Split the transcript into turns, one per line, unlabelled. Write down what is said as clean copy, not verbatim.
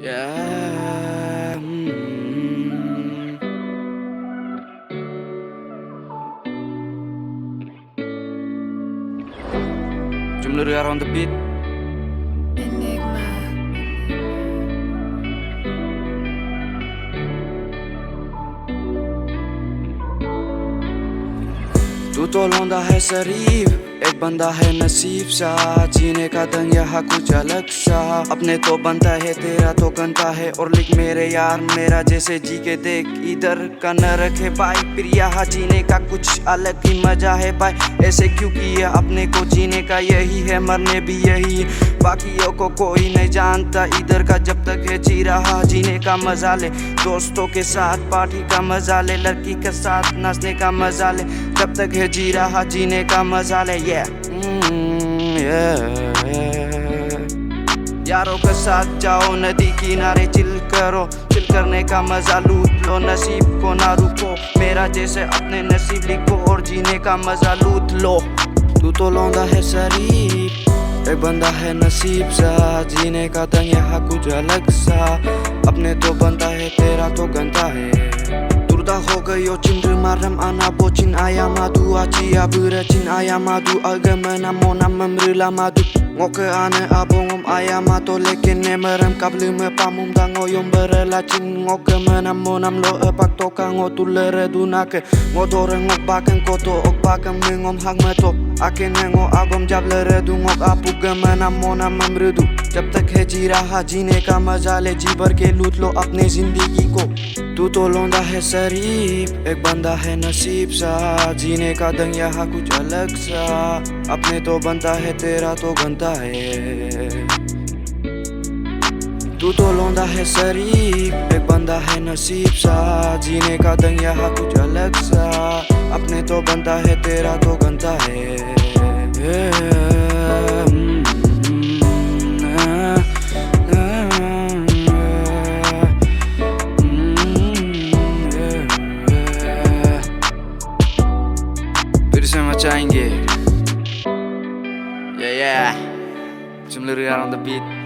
Yeah. Jumlah Ria on the beat.
Enigma.
तू तो लौंदा है शरीफ, एक बंदा है नसीब सा। जीने का दंग यहाँ कुछ अलग सा। अपने तो बनता है, तेरा तो गंता है। और लिख मेरे यार, मेरा जैसे जी के देख, इधर का न रखे भाई। फिर यहाँ जीने का कुछ अलग ही मजा है भाई। ऐसे क्यों किया अपने को, जीने का यही है, मरने भी यही है। बाकियों को कोई नहीं जानता इधर का, जब तक है जी रहा जीने का मजा ले। दोस्तों के साथ पार्टी का मजा ले, लड़की के साथ नाचने का मजा ले। जब तक है जी रहा जीने का मजा ले। यारों के साथ जाओ नदी किनारे, चिल करो, चिल करने का मजा लूट लो। नसीब को ना रुको, मेरा जैसे अपने नसीब लिखो और जीने का मजा लूट लो। तू तो लौंदा है शरीफ, एक बंदा है नसीब सा। जीने का दंग यहाँ कुछ अलग सा। अपने तो बनता है, तेरा तो गंदा है। Turda hogayo cindri maram ana bocin ayamadu acia beracin ayamadu agamana mona memrila madu ngoke ane abongom ayamato lekin ne meram kablu me pamum dango yom berelacin ngoke menam monam lo epak toka ngotulere dunake ngodore ngok baken koto ok baken mengom hang meto ake nengo agom jablere du ngok apu gamana mona memrudu जब तक है जी रहा जीने का मजा ले। जी भर के लूट लो अपने जिंदगी को। तू तो लौंदा है शरीफ, एक बंदा है नसीब सा। जीने का दंग यहाँ कुछ अलग सा। अपने तो बनता है, तेरा तो गंदा है। तू तो लौंदा है शरीफ, एक बंदा है नसीब सा। जीने का दंग यहाँ कुछ अलग सा। अपने तो बनता है, तेरा तो गंदा है। फिर से मचाएंगे। Yeah, Jumlah Ria on the beat.